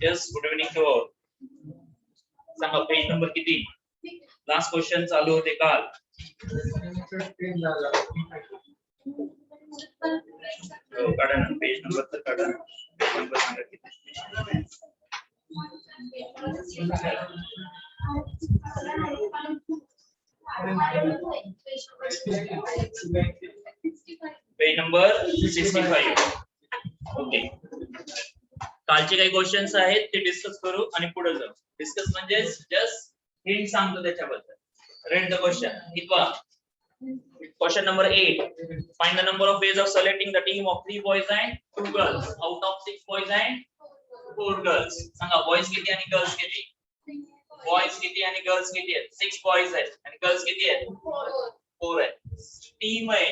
Yes, good evening to all. सांगा page number किती? Last question चालू होते काल. काढा ना पेज नंबर तर काढा. नंबर सांगा किती? Page number 65. ओके. कालचे काही क्वेश्चन्स आहेत ते डिस्कस करू आणि पुढे जाऊ. डिस्कस म्हणजे जस्ट हिंट सांगतो त्याच्याबद्दल. Read the question. Hitwa. Question number 8. Find the number of ways of selecting the team of 3 boys and 2 girls out of 6 boys and 4 girls. सांगा boys किती आणि girls किती? Boys किती आणि girls किती आहेत? 6 boys आहेत आणि girls किती आहेत? 4 आहेत. टीम आहे.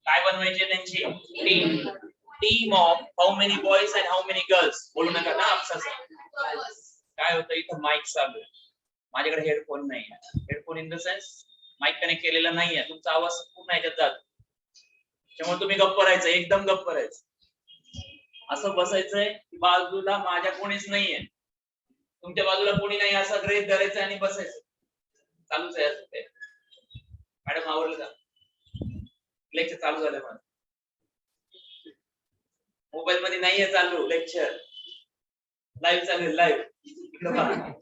काय बनवायची आहे त्यांची? Team. Team of how many boys and how many girls? बोलू नका ना आपसाचं. काय होतं इथं माईक चालू आहे. माझ्याकडे हेडफोन नाही आहे. Headphone in the sense mic connect केलेला नाहीये. तुमचा आवाज पूर्ण ह्याच्यात जातो. त्यामुळे तुम्ही गप्प राहायचं, एकदम गप्प राहायचं. असं बसायचंय की बाजूला माझ्या कोणीच नाहीये. तुमच्या बाजूला कोणी नाही असं गृहीत धरायचं आणि बसायचं. चालूच आहे असं. मॅडम आवडलं का? लेक्चर चालू झालं माझं. मोबाईल मध्ये नाहीये चालू लेक्चर. लाईव्ह चालू लाईव्ह. इकडे पहा.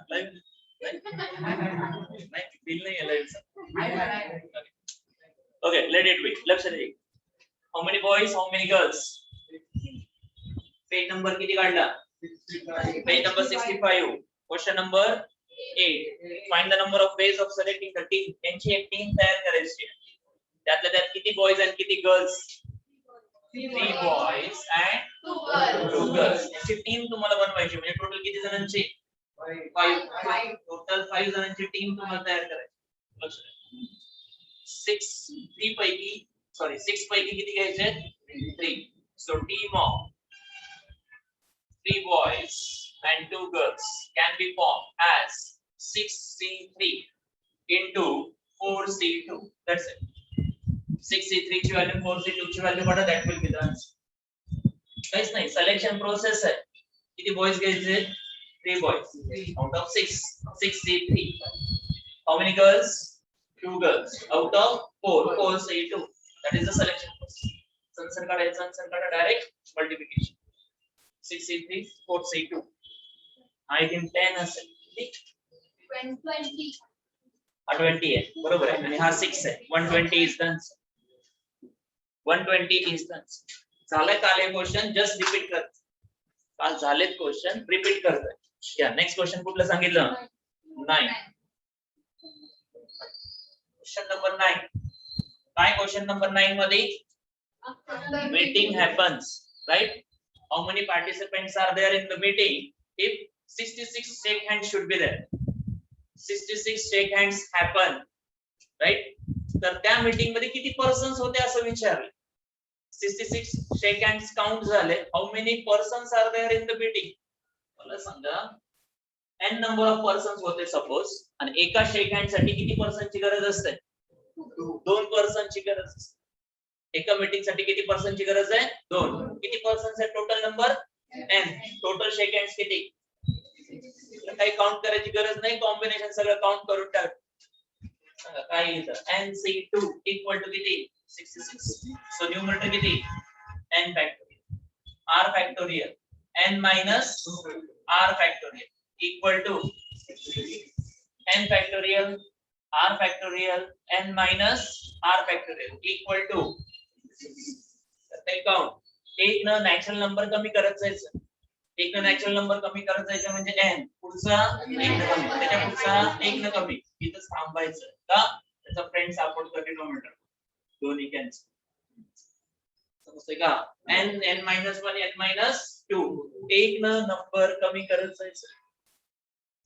लाईव्ह नाही बिल नाही आहे लाईव्हचा. Okay let it be. Left side. How many boys how many girls? Page number किती काढला? Page number 65. Question number 8. Find the number of ways of selecting the team. त्यांची एक टीम तयार करायची आहे. त्यातल्या त्यात किती बॉयज आणि किती गर्ल्स? 3 boys and 2 girls. याची टीम तुम्हाला बनवायची. म्हणजे टोटल किती जणांची? 5. टोटल 5 जणांची टीम तुम्हाला तयार करायची. 6 पैकी किती घ्यायचे? 3. So team of 3 boys and 2 girls can be formed as 6C3 into 4C2. That's it. 6C3 ची व्हॅल्यू 4C2 ची व्हॅल्यू काढा. That will be the answer. काहीच नाही. सिलेक्शन प्रोसेस आहे. किती बॉयज घ्यायचे? 3 boys out of 6. 6C3. How many girls? 2 girls out of 4. 4C2. That is the selection process. Answer काढायचा. answer काढा direct multiplication. 6C3 4C2. I think 10 असेल. 20 आहे. बरोबर आहे. आणि हा 6 आहे. 120 is the answer. 120 is the answer. झालंय काल हे क्वेश्चन जस्ट रिपीट कर. काल झालेत क्वेश्चन रिपीट करतोय. या नेक्स्ट क्वेश्चन कुठलं सांगितलं? 9. Question number 9. काय क्वेश्चन नंबर 9 मध्ये? Meeting happens, right? How many participants are there in the meeting? If 66 shake hands should be there. 66 shake hands happen, right? तर त्या मीटिंग मध्ये किती पर्सन्स होते असं विचारलं. 66 shake hands काउंट झाले. How many persons are there in the meeting? मला सांगा. n नंबर ऑफ पर्सन्स होते सपोज आणि एका शेक हँड साठी किती पर्सनची गरज असते? 2 पर्सनची गरज असते. एका मीटिंग साठी किती पर्सनची गरज आहे? 2. किती पर्सन्स आहे टोटल नंबर? n. टोटल शेक हँड्स किती? काही काउंट करायची गरज नाही. कॉम्बिनेशन सगळं काउंट करून टाक. सांगा काय येतं? nc2 इक्वल टू किती? 66. सो न्यूमरेटर किती? n factorial. r factorial n minus r factorial equal to n factorial r factorial n minus r factorial equal to ते काउंट. एक न नॅचरल नंबर कमी करत जायचं. एक न नॅचरल नंबर कमी करत जायचं म्हणजे n. पुढचा एक न कमी. त्याच्या पुढचा एक न कमी. इथंच थांबायचं का? त्याचा फ्रेंड सापडतो डिनोमिनेटर. दोन्ही कॅन्सल. समजतंय का? n n minus 1 n minus 2 एक न नंबर कमी करत जायचं.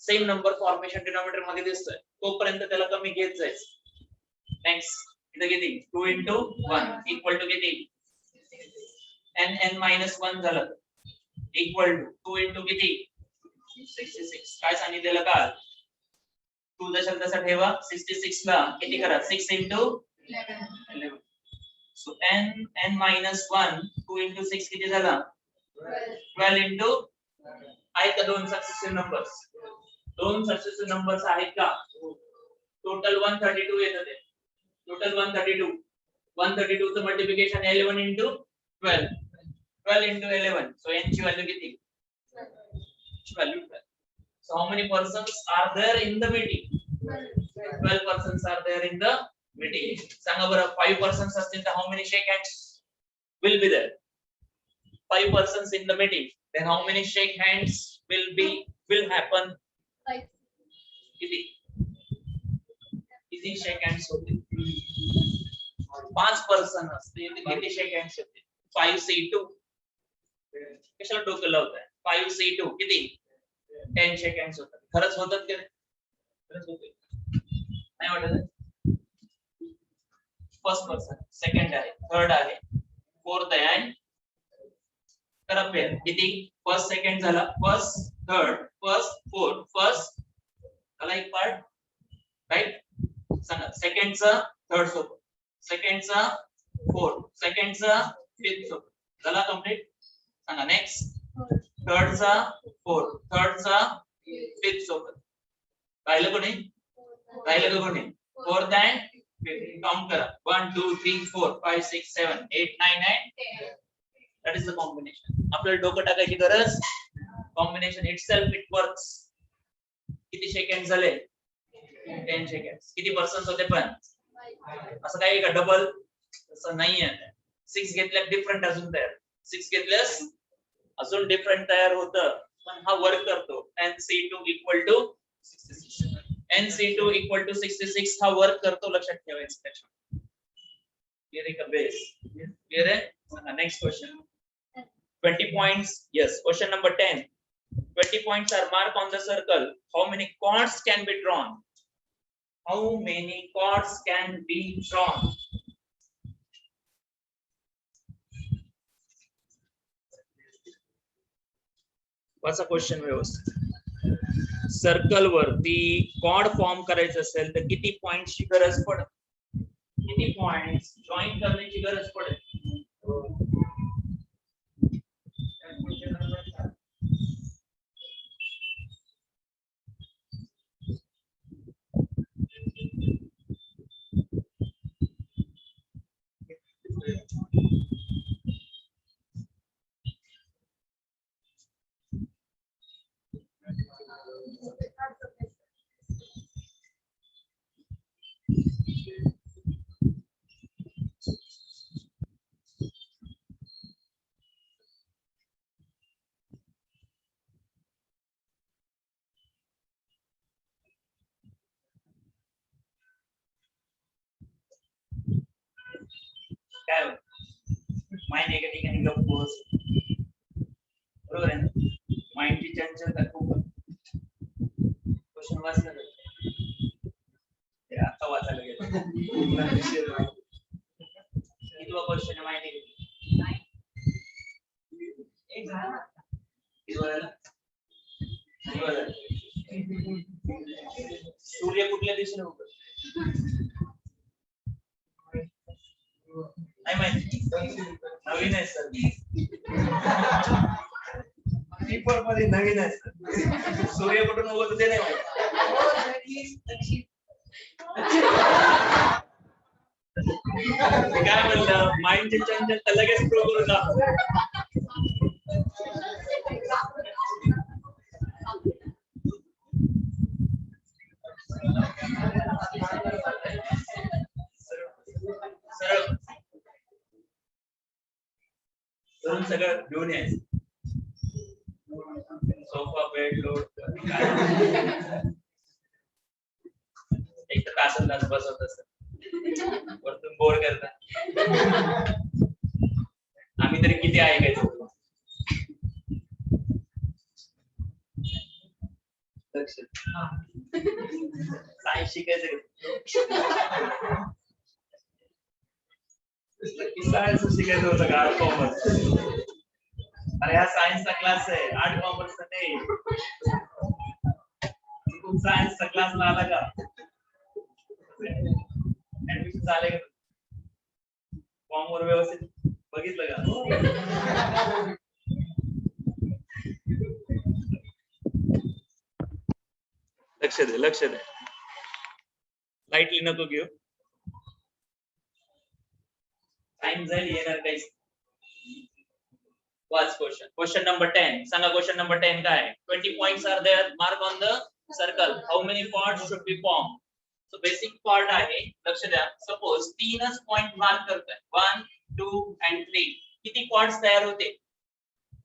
सेम नंबर फॉर्मेशन डिनॉमिनेटर मध्ये दिसतोय तोपर्यंत त्याला कमी घेत जायचं. नेक्स्ट इथं किती 2 into 1 इक्वल टू किती n n minus 1 झालं इक्वल टू 2 into किती 66. काय सांगितलेलं का 2 दशक तसा ठेवा 66 ला किती करा 6 into 11. So n minus 1 2 into 6 किती झाला 12 into आहेत का दोन सक्सेसिव्ह नंबर्स. दोन सक्सेसिव्ह नंबर्स आहेत का टोटल 132 येतं ते टोटल 132 चं multiplication 11 into 12 into 11. So n ची व्हॅल्यू किती value 12. So how many persons are there in the meeting? 12 persons are there in the meeting. सांगा बरं 5 persons असतील तर how many shake hands will be there? 5 persons in the meeting, then how many shake hands will happen? किती शेक hands होते 5 person असते किती शेक hands होते 5c2 कशाला डोकं लावताय 5c2 किती 10 शेक हँड्स होतात. खरंच होतात की नाही खरंच होते नाही वाटत. फर्स्ट पर्सन सेकंड आहे थर्ड आहे फोर्थ आहे आणि करा पेअर किती फर्स्ट सेकंड झाला first third first fourth first आला एक पार्ट राइट. सांगा सेकंडचा थर्ड सोबत सेकंडचा फोर्थ सेकंडचा फिफ्थ सोबत झाला कंप्लीट. सांगा नेक्स्ट थर्डचा फोर्थ थर्डचा फिफ्थ सोबत राहिलं कोणी फोर्थ अँड फिफ्थ काउंट करा 1 2 3 4 5 6 7 8 9 and 10. That is the combination. आपल्याला डोकं टाकायची गरज कॉम्बिनेशन इटसेल्फ इट वर्क्स. किती सेकंड झाले 10 सेकंड. किती पर्सन्स होते पण असं काही का डबल असं नाहीये. 6 घेतल्यास डिफरंट अजून तयार 6 घेतल्यास अजून डिफरंट तयार होतं पण हा वर्क करतो. nc2 equal to 66 nc2 equal to 66 हा वर्क करतो लक्षात ठेवायचं त्याच्यामध्ये. क्लियर आहे का बेस क्लियर आहे. सांगा next question 20 points. Yes, question number 10. 20 points are marked on the circle. How many chords can be drawn? How many chords can be drawn? What's the question व्यवस्थित. Circle वरती cord form करायचं असेल तर किती पॉइंट्सची गरज पडेल किती पॉइंट्स जॉईन करण्याची गरज पडेल. काय माइंड एका ठिकाणी गप्प बसतो बरोबर आहे ना. माइंडची चंचलता खूप क्वेश्चन वाचलं ते आता वाचायला गेलं किती क्वेश्चन आहे माहिती एक झाला सूर्य कुठल्या दिशेने उगवतो नाही माहिती नवीन आहे सर पेपर मध्ये नवीन आहे सर. सूर्य कुठून उगवतो ते नाही माहिती. काय म्हणलं माइंडचे चंचल लगेच प्रो करून दाखव. सरळ सगळं घेऊन यायचं सोफा बेड लोड एक तास बसवत असत वरतून बोर करता. आम्ही तरी किती ऐकायचो. सायन्स शिकायचं सायन्स शिकायचं होतं का आर्ट कॉमर्स. अरे हा सायन्सचा क्लास आहे, आर्ट कॉमर्सचा नाही. सायन्सचा क्लासला आला का ऍडमिशन झाले का फॉर्म वर व्यवस्थित बघितलं का. लक्ष दे लक्ष दे, लाईटली नको घेऊ. टाइम जाईल येणार काही. वाच क्वेश्चन. क्वेश्चन नंबर 10 सांगा. क्वेश्चन नंबर 10 काय. 20 points are there. Mark on the circle. How many points should be form. So basic part आहे. लक्ष द्या. सपोज तीनच पॉइंट मार्क करतोय 1 2 and 3. किती कॉर्ड्स तयार होते.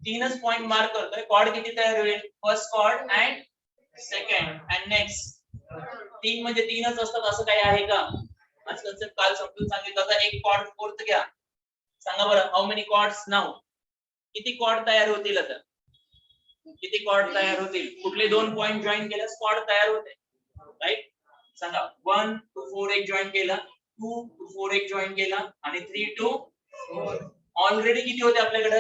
तीनच पॉइंट मार्क करतोय. कॉर्ड किती तयार होईल. First cord and second and next. तीन म्हणजे तीनच असतात असं काही आहे का. आज कन्सेप्ट काल समजून सांगितलं होता. एक कॉर्ड फोर्थ घ्या. सांगा बरं हाऊ मेनी कॉर्ड्स नाउ. किती कॉर्ड तयार होतील. आता किती कॉर्ड तयार होतील. कुठले दोन पॉइंट जॉईन केल्यास कॉर्ड तयार होते. राईट. सांगा 1 to 4 एक जॉईन केला, 2 to 4 एक जॉईन केला आणि 3 to 4. ऑलरेडी किती होते आपल्याकडे.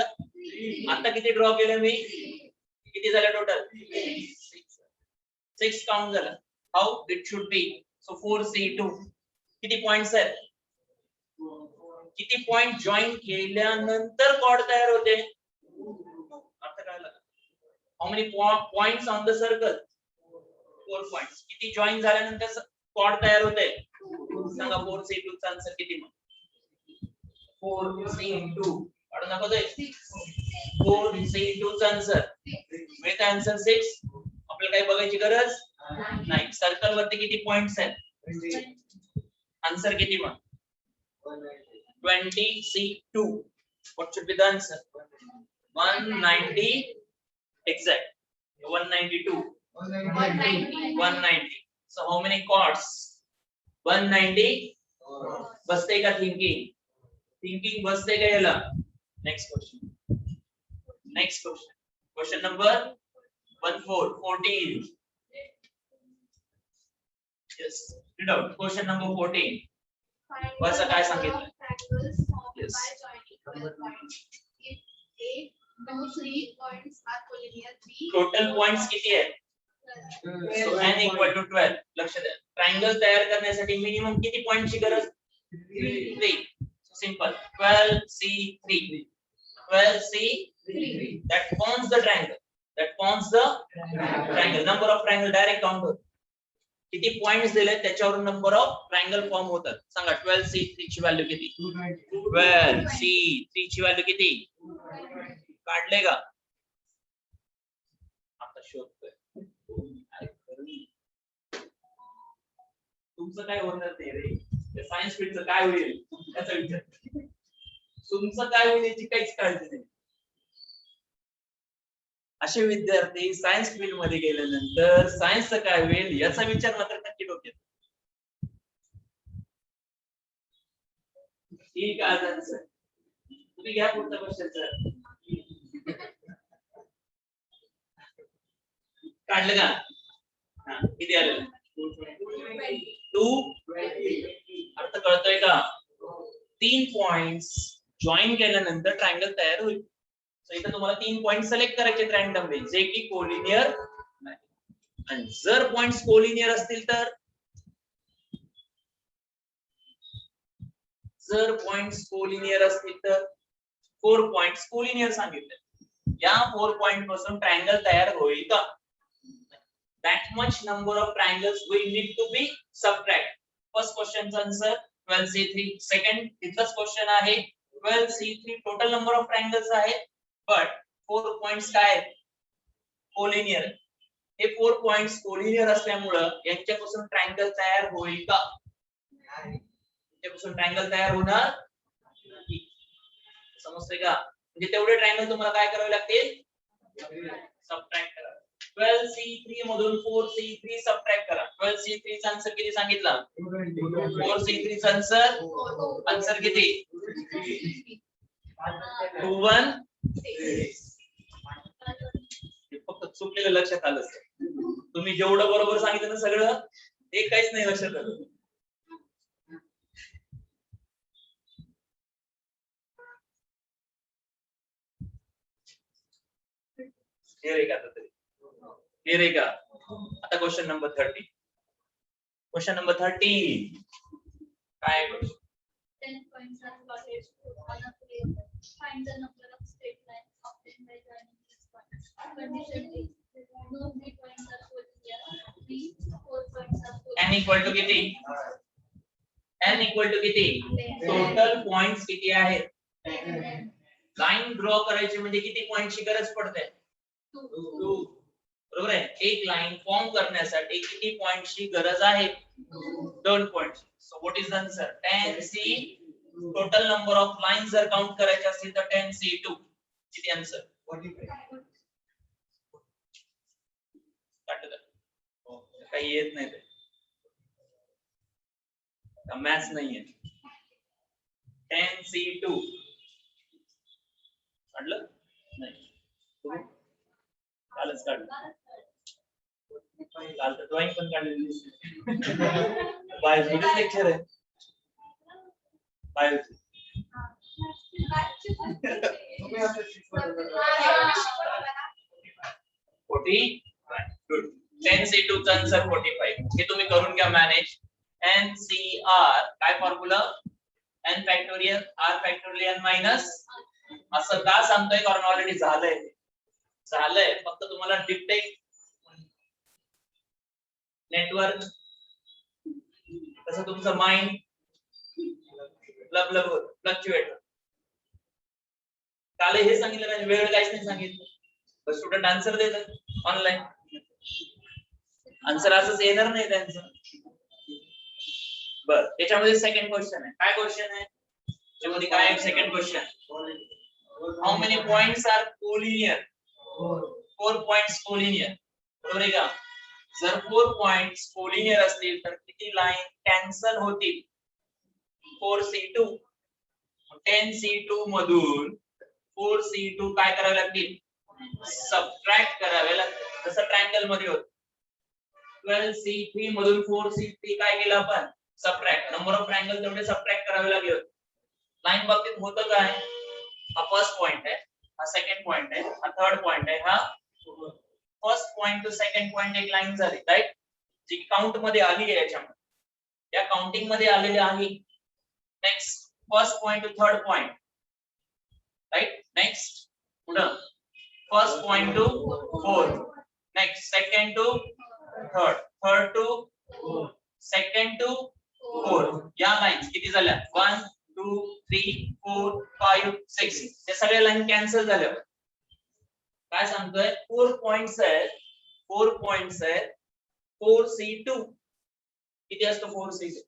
आता किती ड्रॉ केलं मी. किती झालं टोटल 6 काउंट झालं. How it should be. So 4C2 किती पॉइंट्स आहेत. किती पॉइंट जॉईन केल्यानंतर कॉर्ड तयार होते. अर्थ कळला. How many points on the circle. 4 points. किती जॉईन झाल्यानंतर कॉर्ड तयार होते. सांगा 4C2 चा आन्सर किती मग. 4C2 काढू नको ते. 4C2 चा आन्सर मिळतं. आन्सर 6. आपल्याला काही बघायची गरज नाही. सर्कल वरती किती पॉइंट्स आहेत. आन्सर किती मग 20C2. What should be the answer. 190 exact. 192. 190. So how many chords. 190. बसते का थिंकिंग. थिंकिंग बसते का याला. Next question. Next question. Question number 14. Yes. Read out. Question number 14. वरचं काय सांगितलं. Yes. टोटल पॉइंट्स किती आहेत. So n equal to 12. लक्ष द्या. ट्रायंगल तयार करण्यासाठी मिनिमम किती पॉइंटची गरज. 3. Simple. 12C3. 12C3. That forms the triangle. That forms the triangle. Number of triangle direct count होतं. किती पॉइंट्स दिले त्याच्यावरून नंबर ऑफ ट्रायंगल फॉर्म होतात. सांगा 12C3 ची व्हॅल्यू किती. 12C3 ची व्हॅल्यू किती. काढले का. आता शोधतोय. तुमचं काय होणार नाही रे. सायन्स फील्डचं काय होईल याचा विचार. तुमचं काय होईल याची काहीच काळजी नाही. असे विद्यार्थी सायन्स फील्ड मध्ये गेल्यानंतर सायन्सचं काय होईल याचा विचार मात्र नक्की डोक्यात. ठीक आहे सर. तुम्ही घ्या पुढचा क्वेश्चन सर. काढलं का. हा किती आलं. 220. अर्थ कळतोय का. 3 पॉइंट्स जॉईन केल्यानंतर ट्रायंगल तयार होईल. इथं तुम्हाला 3 पॉइंट सिलेक्ट करायचे रँडमली जे की कोलिनियर नाही. आणि जर पॉइंट्स कोलिनियर असतील तर. जर पॉइंट्स कोलिनियर असतील तर 4 पॉइंट्स कोलिनियर सांगितले. या 4 पॉइंट पासून ट्रायंगल तयार होईल का. that much number of triangles will need to be subtract. First question's answer 12C3. Second इथलाच क्वेश्चन आहे 12C3 total number of triangles आहेत. but 4 पॉइंट्स काय आहेत कोलिनियर. हे 4 पॉइंट्स कोलिनियर असल्यामुळे यांच्यापासून ट्रायंगल तयार होईल का. यांच्यापासून ट्रायंगल तयार होणार नाही. समजतंय का. म्हणजे तेवढे ट्रायंगल तुम्हाला काय करावे लागतील सबट्रॅक्ट करा. 12C3 मधून 4C3 सबट्रॅक्ट करा. 12C3 चा आन्सर किती सांगितला. 4C3 चा आन्सर किती 2 1 फक्त चुकलेलं लक्षात आलं. तुम्ही जेवढं बरोबर सांगितलं ना सगळं ते काहीच नाही लक्षात आलं. क्लियर आहे का आता तरी? क्लियर आहे का? आता क्वेश्चन नंबर 30. क्वेश्चन नंबर 30 काय? 10 points are allotted to one of the find the number of straight lines obtained by joining these points. Condition is no 3 points are full here, 3 4 points are full. n equal to किती? n equal to किती? Total points किती आहेत? Line draw करायची म्हणजे किती पॉइंटची गरज पडते? 2. बरोबर आहे. एक लाईन फॉर्म करण्यासाठी किती पॉइंटची गरज आहे? 2 points. So what is the answer? 10c. Total number of lines जर काउंट करायचे असतील तर 10c2. किती आन्सर? 45. काटलं काही येत नाही ते. मॅथ्स नाहीये. 10c2 काढलं नाही. कालच काढलं. काल तर ड्रॉइंग पण काढलेली. बायोलॉजी लेक्चर आहे. बायोलॉजी. गुड. 10c2 चा आन्सर 45. हे तुम्ही करून घ्या मॅनेज. NCR काय formula? n factorial r factorial minus. असं का सांगतोय? कारण ऑलरेडी झालंय. फक्त तुम्हाला डिटेक्ट नेटवर्क कसं तुमचं माइंड फ्लक्च्युएट. काल हे सांगितलं नाही, वेळ काहीच नाही सांगितलं. स्टुडंट आन्सर देतात ऑनलाईन. आन्सर असंच येणार नाही त्यांचं. बर, त्याच्यामध्ये सेकंड क्वेश्चन आहे. काय क्वेश्चन आहे त्याच्यामध्ये? काय second question? How many points are collinear? 4 points collinear. बरोबर आहे का? जर 4 पॉइंट्स कोलिनियर असतील तर किती लाईन कॅन्सल होतील? 4c2. 10c2 मधून 4c2 काय करावे लागतील? सबट्रॅक्ट करावे लागतील. जसं ट्रायंगल मध्ये होत. 12c3 मधून 4c3 काय केलं आपण? सबट्रॅक्ट. नंबर ऑफ ट्रायंगल तेवढे सबट्रॅक्ट करावे लागले. लाईन बाबतीत होतं काय? हा फर्स्ट पॉइंट आहे, हा सेकंड पॉइंट आहे, हा थर्ड पॉइंट आहे, हा first point to second point एक लाईन झाली, राईट? जी काउंट मध्ये आली आहे याच्यामध्ये, या काउंटिंग मध्ये आलेली आहे. Next first point to third point, right? Next पुढं first point to fourth, next second to third, third to second to fourth. या लाईन्स किती झाल्या? 1 2 3 4 5 6. या सगळ्या लाईन कॅन्सल झाल्या. काय सांगतोय? 4 पॉइंट्स आहेत, 4 पॉइंट्स आहेत. 4c2 किती असतो? 4c2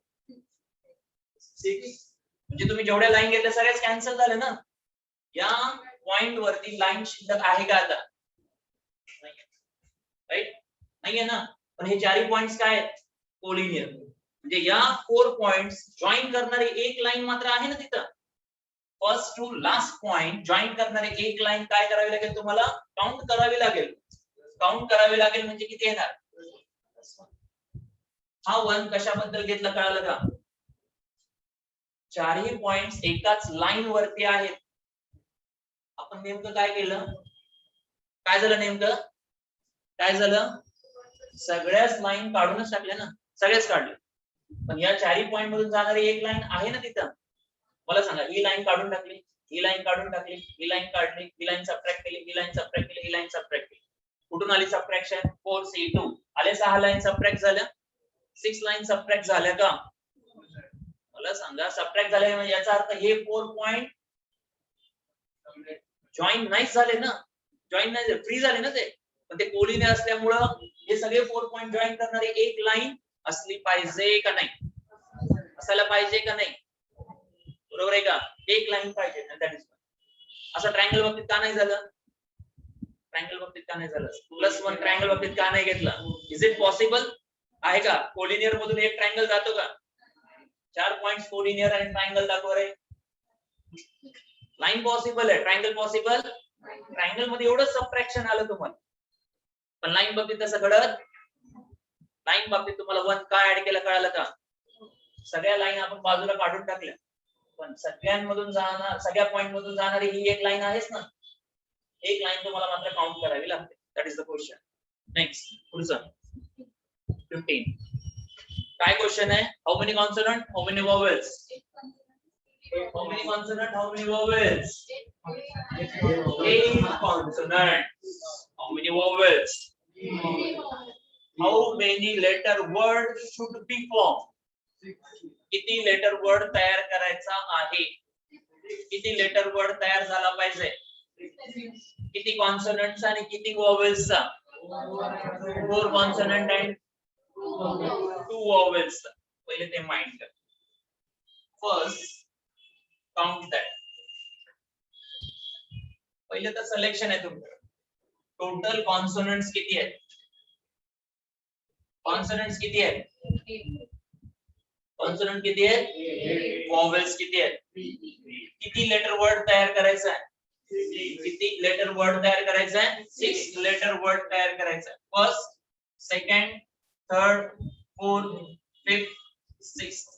6. म्हणजे तुम्ही जेवढ्या लाईन घेतल्या सगळ्याच कॅन्सल झाल्या ना. या पॉइंट वरती लाईन शिल्लक आहे का आता? राईट? नाहीये ना. पण हे चारही पॉइंट्स काय आहेत? कोलिनियर. म्हणजे या 4 पॉइंट्स जॉईन करणारी एक लाईन मात्र आहे ना तिथं. First to last point join करणारी एक लाईन काय करावी लागेल तुम्हाला? काउंट करावी लागेल. काउंट करावी लागेल म्हणजे किती येणार? हा 1 कशाबद्दल घेतला कळालं का? चारही पॉइंट्स एकाच लाईन वरती आहेत. आपण नेमकं काय केलं? काय झालं नेमकं? काय झालं? सगळ्याच लाईन काढूनच टाकल्या ना. सगळेच काढले. पण या चारही पॉइंट मधून जाणारी एक लाईन आहे ना तिथं. मला सांगा, ही लाईन काढून टाकली, ही लाईन काढून टाकली, ही लाईन काढली, ही लाईन सबट्रॅक्ट केली, ही लाईन सबट्रॅक्ट केली, ही लाईन सबट्रॅक्ट केली. कुठून आली सबट्रॅक्शन? 4c2. आले 6 लाईन सबट्रॅक्ट झाल्या, 6 लाईन सबट्रॅक्ट झाल्या का? मला सांगा, सबट्रॅक्ट झाले म्हणजे याचा अर्थ हे 4 पॉइंट जॉईन नाही झाले ना. जॉईन नाही झाले, फ्री झाले ना ते. पण ते कोलिनियर असल्यामुळं हे सगळे 4 पॉइंट जॉईन करणारी एक लाईन असली पाहिजे का नाही? असायला पाहिजे का नाही? बरोबर आहे का? एक लाईन पाहिजे. असं ट्रायंगल बाबतीत का नाही झालं? ट्रायंगल बाबतीत का नाही झालं? +1 ट्रायंगल बाबतीत का नाही घेतला? Is it possible? आहे का? कोलिनियर मधून एक ट्रायंगल जातो का? 4 पॉइंट्स कोलिनियर आणि ट्रायंगल दाखवा रे. लाईन पॉसिबल आहे, ट्रायंगल पॉसिबल. ट्रायंगल मध्ये एवढं सबट्रॅक्शन आलं तुम्हाला, पण लाईन बाबतीत तसं घडत. लाईन बाबतीत तुम्हाला 1 काय ऍड केलं कळालं का? सगळ्या लाईन आपण बाजूला काढून टाकल्या, पण सगळ्यांमधून जाणार, सगळ्या पॉइंट मधून जाणारी ही एक लाईन आहेच ना. एक लाईन तुम्हाला मात्र काउंट करावी लागते. That is the question. Next पुढचं 15. काय क्वेश्चन आहे? How many consonant, how many vowels? How many consonant, how many vowels? 8 consonants. How many vowels? How many letter word should be formed? किती letter word तयार करायचा आहे? किती letter word तयार झाला पाहिजे? किती कॉन्सोनंट्स आणि किती vowels चा? 4 कॉन्सोनंट and 2 vowels. पहिले ते माइंड कर. First count that. पहिले तर सिलेक्शन आहे तुमचं. टोटल कॉन्सोनंट्स किती आहेत? कॉन्सोनंट्स किती आहेत? कॉन्सोनंट किती आहेत? वॉवेल्स किती आहेत? किती लेटर वर्ड तयार करायचा आहे? किती लेटर वर्ड तयार करायचा आहे? 6 लेटर वर्ड तयार करायचा आहे. First, second, third, fourth, fifth, sixth.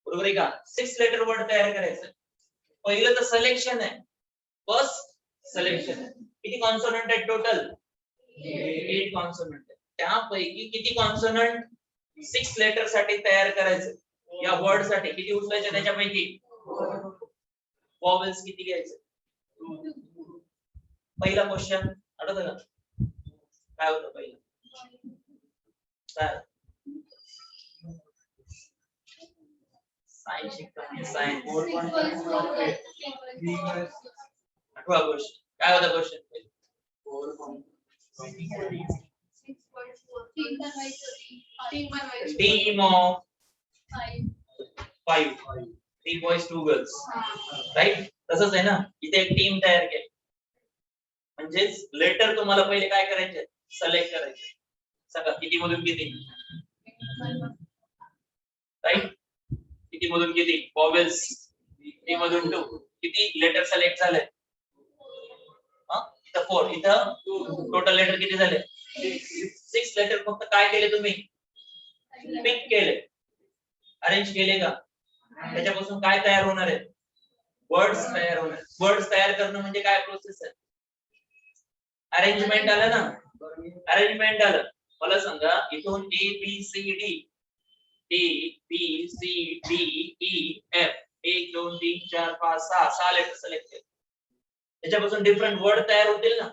बरोबर आहे का? 6 लेटर वर्ड तयार करायचं. पहिलं तर सिलेक्शन आहे. फर्स्ट सिलेक्शन आहे. किती कॉन्सोनंट आहेत टोटल? 8 कॉन्सोनंट आहेत. त्यापैकी किती कॉन्सोनंट 6 लेटर साठी तयार करायचं? या वर्ड साठी किती उचलायचे त्याच्यापैकी? वॉवेल्स किती घ्यायचे? पहिला क्वेश्चन आठवतं का? काय होतं पहिलं? काय? साइन शिकताना साइन 4.8. आठवा क्वेश्चन काय होता? Question team of 5. 3 boys 2 girls. Right? तसंच आहे ना. इथे एक टीम तयार केली. म्हणजेच लेटर तुम्हाला पहिले काय करायचे? सिलेक्ट करायचे. सांगा किती मधून किती? राईट? किती मधून किती? वॉवेल्स 3 मधून 2. किती लेटर सिलेक्ट झाले? इथं 4, इथं टोटल लेटर किती झाले? 6 लेटर. फक्त काय केले तुम्ही? पिक केले, अरेंज केले का? त्याच्यापासून काय तयार होणार आहे? वर्ड्स तयार होणार. वर्ड्स तयार करणं म्हणजे काय प्रोसेस आहे? अरेंजमेंट आलं ना. अरेंजमेंट आलं. मला सांगा इथून A B C D A B C D E F 1 2 3 4 5 6 letter select केले. त्याच्यापासून डिफरंट वर्ड तयार होतील ना.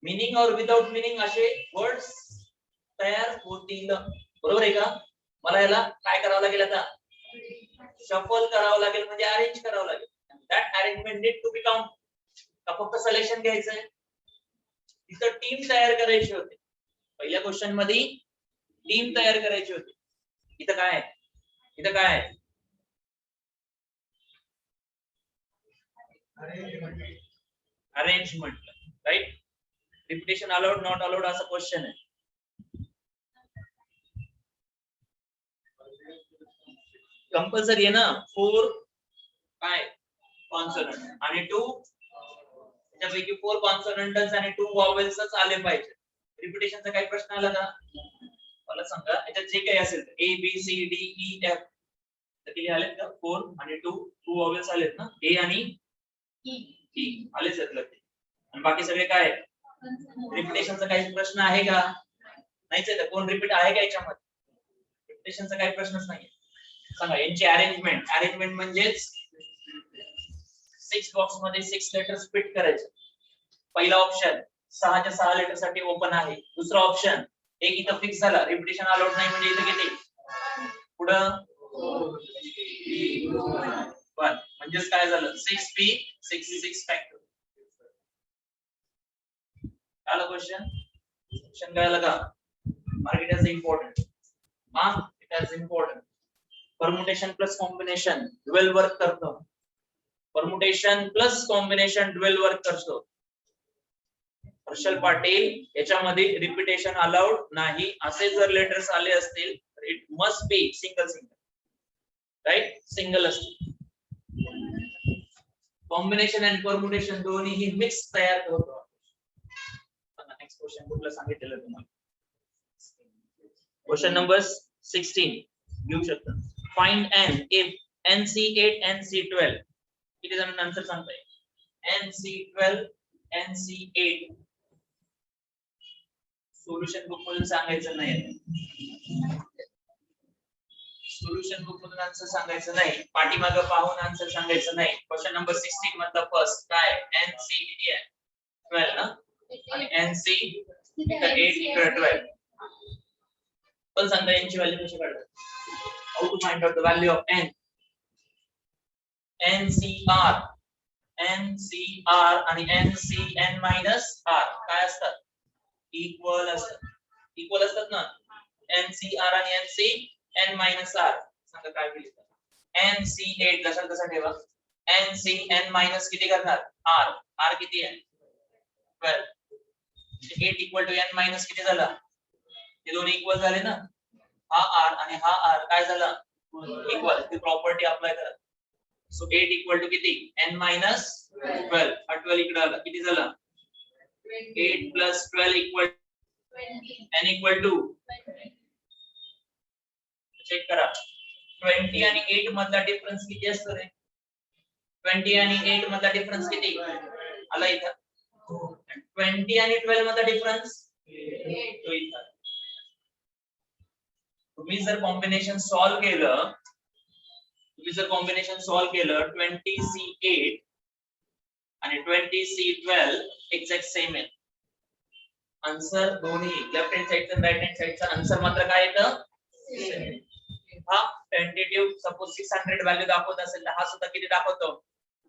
मीनिंग और विदाउट मीनिंग असे वर्ड्स तयार होतील. बरोबर आहे का? मला याला काय करावं लागेल? आता शफल करावं लागेल, म्हणजे अरेंज करावं लागेल. That arrangement need to be count. का फक्त सिलेक्शन घ्यायचंय? इथं टीम तयार करायची होती. पहिल्या क्वेश्चन मध्ये टीम तयार करायची होती. इथं काय आहे? इथं काय आहे? Arrangement. Right? Repetition allowed not allowed असा क्वेश्चन आहे. कंपल्सरी आहे ना. 4 काय कॉन्सोनंट आणि 2 त्यापैकी 4 कॉन्सोनंट्स आणि 2 वॉवेल्सच आले पाहिजे. रिपिटेशनचा काही प्रश्न आला का? मला सांगा याच्यात जे काही असेल A B C D E F किती आलेत का? 4 आणि 2 वॉवेल्स आलेत ना. A आणि E आलेच आहेत लगे. आणि बाकी सगळे काय? रिपिटेशनचा काही प्रश्न आहे का? नाहीच आहे. कोण रिपीट आहे का याच्यामध्ये? रिपिटेशनचा काही प्रश्नच नाही. सांगा यांची अरेंजमेंट. अरेंजमेंट म्हणजेच 6 बॉक्स मध्ये 6 लेटर्स फिट करायचे. पहिला ऑप्शन 6 च्या 6 लेटर साठी ओपन आहे. दुसरा ऑप्शन एक इथं फिक्स झाला. रिपिटेशन अलाउड नाही म्हणजे इथं किती? पुढं 1. म्हणजेच काय झालं? 6p 66 factor. आला क्वेश्चन? क्वेश्चन काय आला का? Mark it as important. Mark it as important. Permutation plus combination dual work करतो. Permutation plus combination dual work करतो. हर्षल पाटील याच्यामध्ये रिपिटेशन अलाउड नाही. असे जर लेटर्स आले असतील it must be single. Right? Single असतील. कॉम्बिनेशन अँड परम्युटेशन दोन्ही मिक्स तयार होतो. नेक्स्ट क्वेश्चन कुठला सांगितलेलं तुम्हाला. क्वेश्चन नंबर 16 घेऊ शकता. Find n if nc8 nc12. किती जण आन्सर सांगताय? nc12 nc8 सोल्युशन बुक मधून सांगायचं नाही. सोल्युशन बुक मधून आन्सर सांगायचं नाही. पाठीमागे पाहून आन्सर सांगायचं नाही. क्वेश्चन नंबर 16 मधला फर्स्ट काय nc किती आहे? 12 ना. आणि nc इकडे 8 इकडे 12. पण सांगा n ची व्हॅल्यू कशी काढायची? How to find out the value of n. ncr आणि ncn minus r काय असतात? इक्वल असतात ना. ncr आणि ncn minus r सांगा काय होईल? nc8 जसा तसा ठेवा. ncn minus किती करणार? r किती आहे? 12. 8 इक्वल टू n मायनस किती झाला? हे दोन्ही इक्वल झाले ना. हा r आणि हा r काय झाला? इक्वल. ती प्रॉपर्टी अप्लाय करा. सो 8 इक्वल टू किती? n minus 12. 12 इकडे आला. किती झाला? 8 plus 12 equal n equal to check करा. 20 आणि 8 मधला डिफरन्स किती असतो रे? 20 आणि 8 मधला डिफरन्स किती आला इथं? 20 आणि 12 मधला डिफरन्स 8 तो इथं. तुम्ही जर कॉम्बिनेशन सॉल्व केलं 20c8 आणि 20c12 एक्झॅक्ट सेम आहे. आन्सर दोन्ही लेफ्ट हँड साइडचा राइट हँड साइडचा आन्सर मात्र काय येतं? हा टेंटेटिव्ह सपोज 600 व्हॅल्यू दाखवत असेल तर हा सुद्धा किती दाखवतो?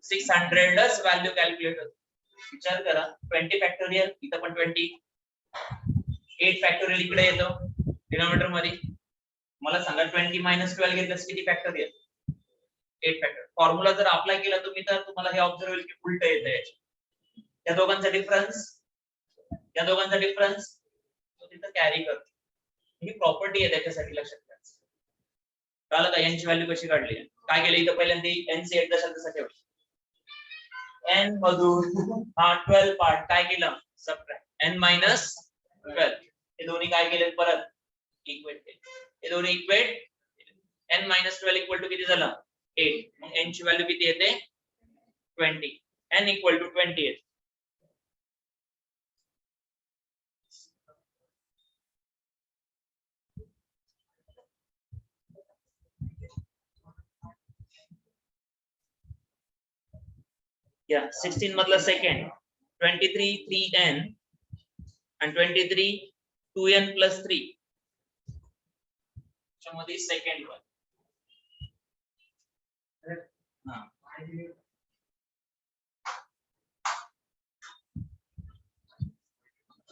600च व्हॅल्यू कॅल्क्युलेट होतो. विचार करा 20 फॅक्टोरियल इथं पण 20 8 फॅक्टोरियल इकडे येतो डिनोमिनेटर मध्ये. मला सांगा 20 minus 12 घेतल्यास किती फॅक्टोरियल? 8 फॅक्टोरियल. फॉर्म्युला जर अप्लाय केला तुम्ही तर तुम्हाला हे ऑब्झर्व होईल की उलट येतं याचे. या दोघांचा डिफरन्स तो तिथं कॅरी करतो. ही प्रॉपर्टी आहे त्याच्यासाठी लक्षात ठेवा. कळलं का यांची व्हॅल्यू कशी काढली? काय केलं इथं पहिल्यांदा nc8 तसा ठेवलं. n मधून हा 12 पार्ट काय केलं? Subtract n minus 12. हे दोन्ही काय केले? परत इक्वेट केले. हे दोन्ही equate n minus 12 equal to किती झालं? 8. मग n ची व्हॅल्यू किती येते? 20. n इक्वल टू 20 येते. या 16 मधला सेकंड 23 3n आणि 23 2n plus 3 च्यामध्ये सेकंड वन. हा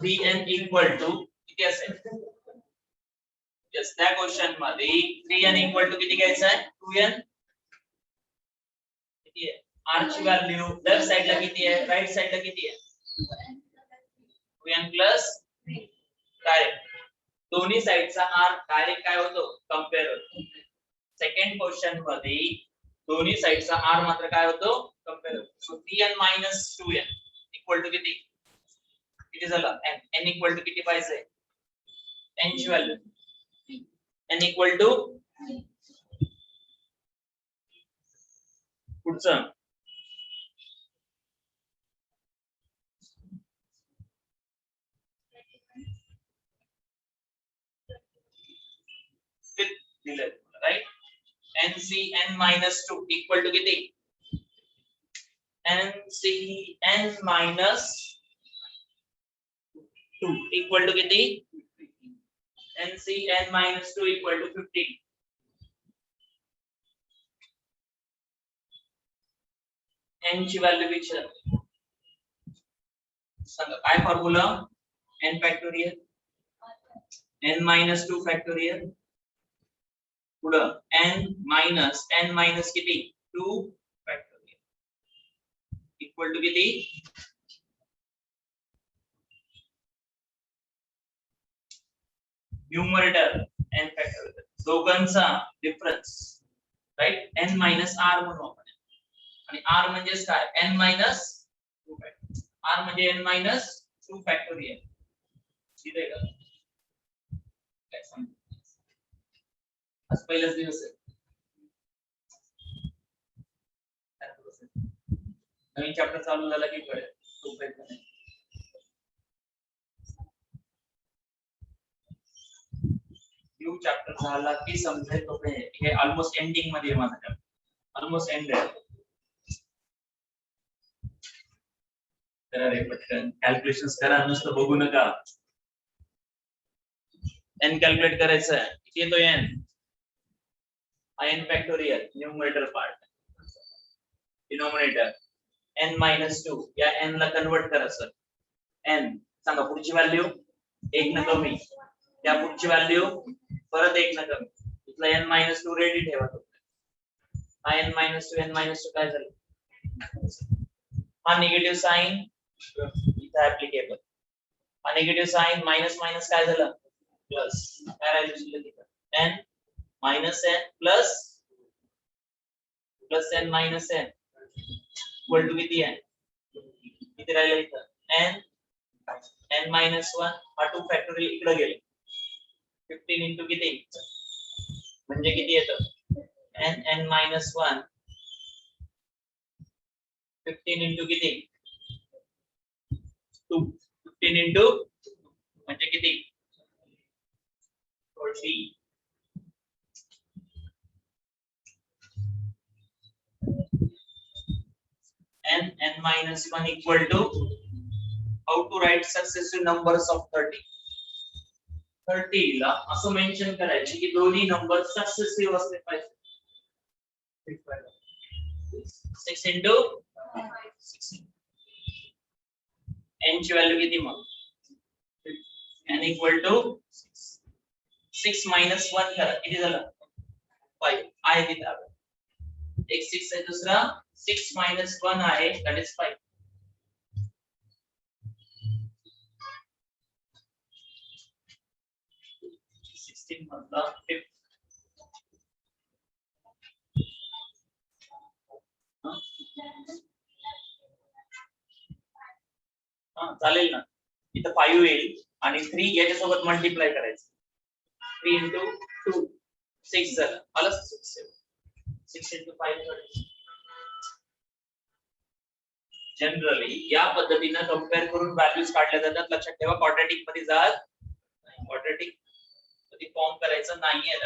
3n इक्वल टू किती असेल? यस त्या क्वेश्चन मध्ये 3n इक्वल टू किती घ्यायचं आहे? 2n किती आहे? r ची व्हॅल्यू लेफ्ट साइडला किती आहे? राइट साइडला किती आहे? 2n plus डायरेक्ट दोन्ही साइडचा r डायरेक्ट काय होतो? कंपेअर होतो. सेकंड क्वेश्चन मध्ये दोन्ही साइडचा r मात्र काय होतो? कंपेअर होतो. So 3n minus 2n equal to किती झालं? n इक्वल टू किती पाहिजे? n ची व्हॅल्यू n इक्वल टू पुढचं दिलं right. ncn minus 2 equal to किती? ncn minus 2 इक्वल टू किती? ncn minus 2 equal to 15. n ची व्हॅल्यू विचार सांगा काय formula? n factorial n minus 2 factorial पुढं n minus किती? 2 फॅक्टोरियल इक्वल टू किती? न्यूमरेटर n फॅक्टोरियल दोघांचा difference right n minus r म्हणू आपण. आणि r म्हणजेच काय n मायनस 2 फॅक्टोरियल. r म्हणजे n मायनस 2 फॅक्टोरियल. ठीक आहे का? काय सांग आज पहिलाच दिवस आहे. नवीन चॅप्टर चालू झाला की कळेल. खूप आहे का नाही. न्यू चॅप्टर झाला की समजेल तो हे ऑलमोस्ट एंडिंग मध्ये आहे माझा चॅप्टर. ऑलमोस्ट एंड आहे. करा रे पटकन कॅल्क्युलेशन्स करा, नुसतं बघू नका. n कॅल्क्युलेट करायचं आहे. किती येतो n? n factorial numerator part, denominator n minus 2. या n ला कन्वर्ट करा सर. n सांगा पुढची व्हॅल्यू 1 न कमी, त्या पुढची व्हॅल्यू परत 1 न कमी. इथला n minus 2 रेडी ठेवा. हा n minus 2 काय झालं? हा निगेटिव्ह साइन इथे ऍप्लिकेबल. हा निगेटिव्ह साइन मायनस मायनस काय झालं? प्लस. काय राहिलं शिल्लक इथं? n minus n plus n minus n equal to किती आहे? किती राहिलं इथं? n minus 1 हा 2 फॅक्टोरियल इकडे गेले. 15 into किती म्हणजे किती येतं? n minus 1 15 into किती? 2. 15 into म्हणजे किती? 40. n minus 1 equal to, how to write successive numbers of 30? 30 ला असं मेन्शन करायचे की दोन्ही नंबर सक्सेसिव्ह असले पाहिजे. 6 into 6. n ची व्हॅल्यू किती मग? n equal to 6 minus 1 करा. किती झालं? 5. आहे तिथे. एक 6 आहे, दुसरा 6 minus 1 आहे, that is 5. मधला 5. चालेल ना. इथं 5 येईल आणि 3 याच्यासोबत मल्टिप्लाय करायचं. 3 into 2 6 झालं. आलं 6 into 5 जनरली या पद्धतीने कंपेअर करून व्हॅल्यूज काढल्या जातात. लक्षात ठेवा क्वाड्रॅटिक मध्ये जात नाही. क्वाड्रॅटिक मध्ये फॉर्म करायचं नाहीये.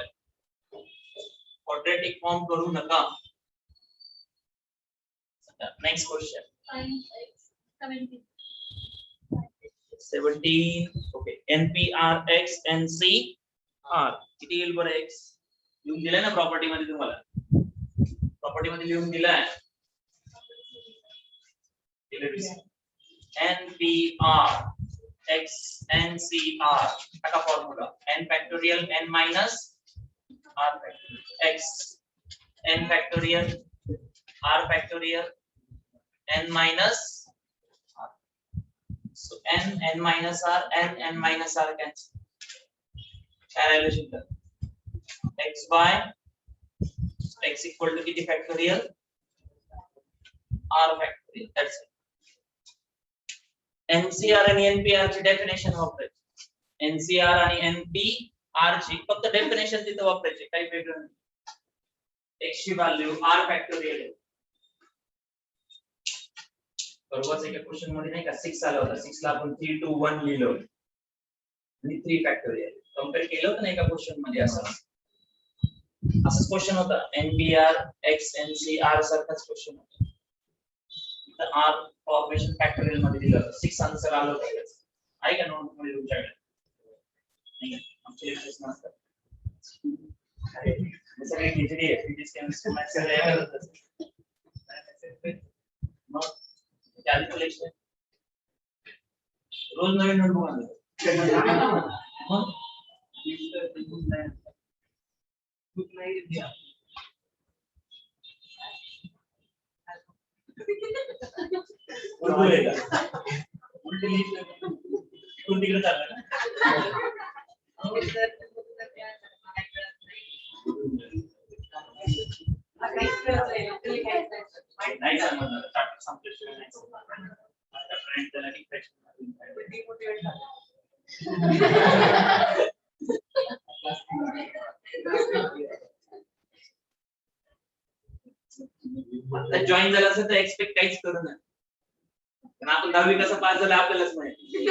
क्वाड्रॅटिक फॉर्म करू नका. Next question 17. Okay. NPRX NCR किती येईल बरं? x लिहून दिलाय ना प्रॉपर्टी मध्ये. तुम्हाला प्रॉपर्टी मध्ये लिहून दिलाय. NPRX NCR टाका formula. n factorial n minus r factorial x, n factorial r factorial n minus r. So n minus r n minus r cancel. काय राहिलं शिल्लक? x by x equal to किती factorial? r factorial. That's it. NCR आणि NPR ची definition वापरायची. NCR आणि NPR ची फक्त डेफिनेशन तिथे वापरायची, काही वेगळं नाही. x ची व्हॅल्यू r फॅक्टोरियल आहे. बरोबर. एका क्वेश्चन मध्ये नाही का 6 आला होता. 6 ला आपण 3 2 1 लिहिलं आणि 3 फॅक्टोरियल कंपेअर केलं होतं ना एका क्वेश्चन मध्ये. असंच क्वेश्चन होता. NPR x NCR सारखाच क्वेश्चन होता. तर r फॉर्मेशन फॅक्टोरियल मध्ये दिलं. 6 आन्सर आलं होतं. आहे का नोट मध्ये तुमच्याकडे? नाही आमचे लेक्चर्स नसतात. अरे सगळे खिचडी आहे. फिजिक्स केमिस्ट्री मॅथ्स सगळे करत असतात. मग त्याचं लेक्चर रोज नवीन नोटबुक आणलं. मग नाही द्या. उलट का? उलट लिहिलं तिकडे चाललं ना. नाही आता जॉईन झालं असेल तर एक्सपेक्ट काहीच करू नये, कारण आपण 10वी कसं पास झालं आपल्यालाच माहिती.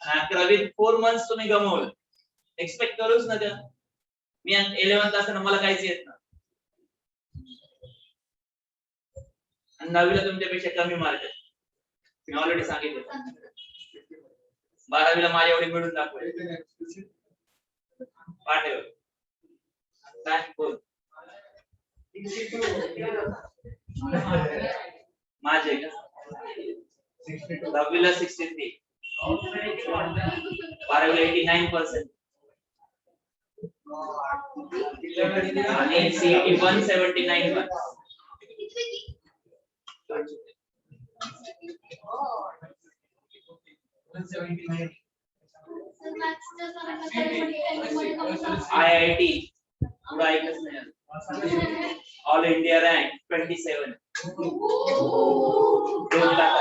11वीत 4 मंथ्स तुम्ही गमावलं, एक्सपेक्ट करूच नका. मी 11th असताना मला काहीच येत नाही आणि 10वीला तुमच्यापेक्षा कमी मार्क आहेत. मी ऑलरेडी सांगितलं. 12वीला माझ्या एवढे मिळून दाखवले. पाठव काय बोल माझे का 10वीला 63, 12वीला 89% आणि सीईटी 179 मार्क्स. IIT पुढे ऐकच नाही. All India rank 27. 2 lakh.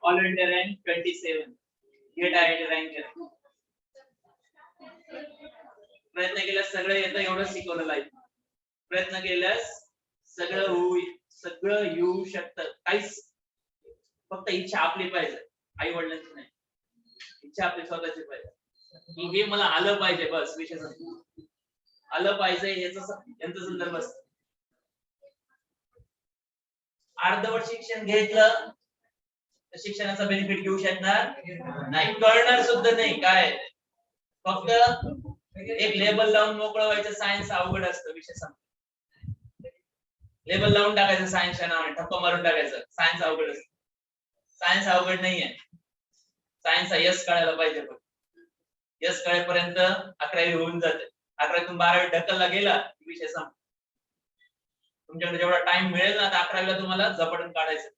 All India rank 27. Get IIT rank. प्रयत्न केल्यास सगळं येतं एवढं शिकवलं लाईफ. प्रयत्न केल्यास सगळं येऊ शकतं. काहीच फक्त इच्छा आपली पाहिजे, आई वडिलांची नाही. इच्छा आपली स्वतःची पाहिजे की हे मला आलं पाहिजे, बस विषय संपला. आलं पाहिजे यांचा संदर्भ असतो. अर्धवट शिक्षण घेतलं तर शिक्षणाचा बेनिफिट घेऊ शकणार नाही, कळणार सुद्धा नाही काय. फक्त एक लेबल लावून मोकळं व्हायचं. सायन्स अवघड असतं, विषय संपला. लेबल लावून टाकायचं सायन्सच्या नावाने, ठप्पा मारून टाकायचं. सायन्स अवघड असतं. सायन्स अवघड नाहीये. सायन्सचा यश कळायला पाहिजे. पण यश कळेपर्यंत 11वी होऊन जाते. 11वीतून 12वी ढकलला गेला विषय संपला. तुमच्याकडे जेवढा टाइम मिळेल ना, 11वीला तुम्हाला झपाटून काढायचं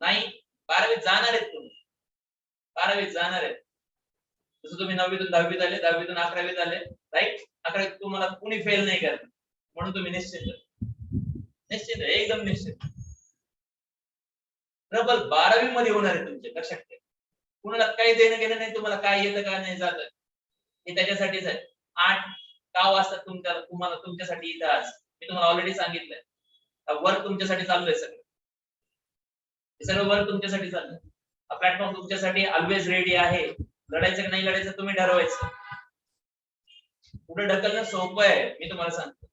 नाही. 12वीत जाणार आहेत तुम्ही, 12वीत जाणार आहेत. जसं तुम्ही 9वीतून 10वीत आले, 10वीतून 11वीत आले, राईट. 11वीत तुम्हाला कुणी फेल नाही करत, म्हणून तुम्ही निश्चित एकदम निश्चित. प्रबल 12वी मध्ये होणार आहे तुमचे, लक्षात ठेवा. कुणाला काही देणं घेणं नाही तुम्हाला काय येतं काय नाही जात, हे त्याच्यासाठीच आहे. 8 का वाजतात तुम्हाला तुमच्यासाठी इथं आज मी तुम्हाला ऑलरेडी सांगितलंय. वर्क तुमच्यासाठी चाललंय. सगळं वर्क तुमच्यासाठी चाललंय. हा प्लॅटफॉर्म तुमच्यासाठी ऑलवेज रेडी आहे. लढायचं की नाही लढायचं तुम्ही ठरवायचं. पुढे ढकलणं सोपं आहे, मी तुम्हाला सांगतो.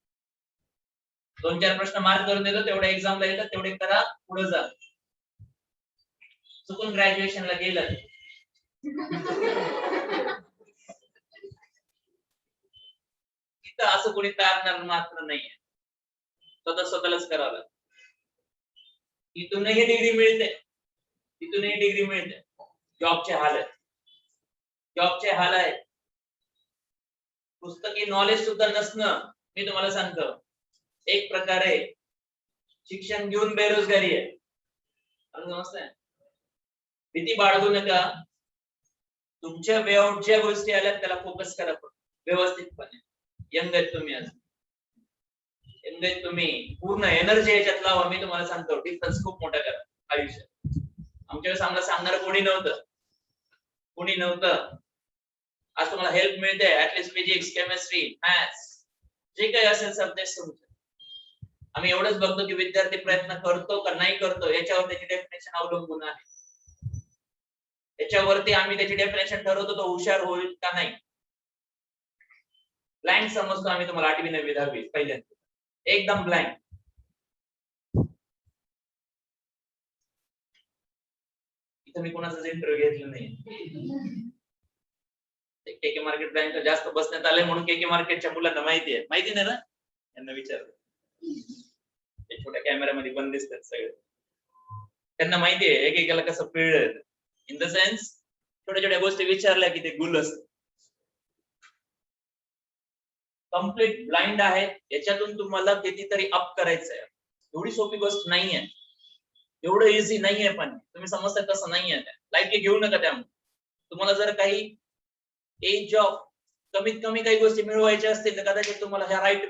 2-4 प्रश्न मार्क करून देतो, तेवढे एक्झामला येतात, तेवढे करा, पुढे जा. चुकून ग्रॅज्युएशनला गेलं तिथं असं कोणी तयार मात्र नाहीये. स्वतःलाच करावं लागतं. इथूनही डिग्री मिळते, जॉबचे हाल आहेत. पुस्तकी नॉलेज सुद्धा नसणं, मी तुम्हाला सांगतो, एक प्रकारे शिक्षण घेऊन बेरोजगारी आहे. समजतंय? भीती बाळगू नका. तुमच्या वे आउट ज्या गोष्टी आल्यात त्याला फोकस करा व्यवस्थितपणे. यंग आहेत तुम्ही, आज यंग आहेत तुम्ही, पूर्ण एनर्जी याच्यात लावा. मी तुम्हाला सांगतो, डिफरन्स खूप मोठा करा आयुष्यात. आमच्या वेळेस आम्हाला सांगणार कोणी नव्हतं. आज तुम्हाला हेल्प मिळते. ऍटलीस्ट फिजिक्स, केमिस्ट्री, मॅथ्स जे काही असेल सब्जेक्ट तुमचे. आम्ही एवढंच बघतो की विद्यार्थी प्रयत्न करतो का नाही करतो, याच्यावर त्याची डेफिनेशन अवलंबून आहे. याच्यावरती आम्ही त्याची डेफिनेशन ठरवतो तो हुशार होईल का नाही. ब्लाइंड समजतो आम्ही तुम्हाला 8वी 9वी 10वी पहिल्यांदा, एकदम ब्लाइंड. इथं मी कोणाचाच इंटरव्ह्यू घेतला नाही. केके मार्केट बँक जास्त बसण्यात आले म्हणून केके मार्केटच्या मुलांना माहिती नाही ना, यांना विचारलं. ते छोट्या कॅमेऱ्यामध्ये बंद दिसतात सगळे, त्यांना माहिती आहे एकेकाला कसं पिळलं. इन द सेन्स छोट्या छोट्या गोष्टी विचारल्या की ते गुल असत. कम्प्लीट ब्लाइंड आहे. याच्यातून तुम्हाला कितीतरी अप करायचं आहे. एवढी सोपी गोष्ट नाहीये, एवढं इझी नाहीये. पण तुम्ही समजता तसं नाहीये. लाईटली घेऊ नका. त्यामुळे तुम्हाला जर काही एज ऑफ कमीत कमी काही गोष्टी मिळवायच्या असतील तर कदाचित तुम्हाला ह्या राईट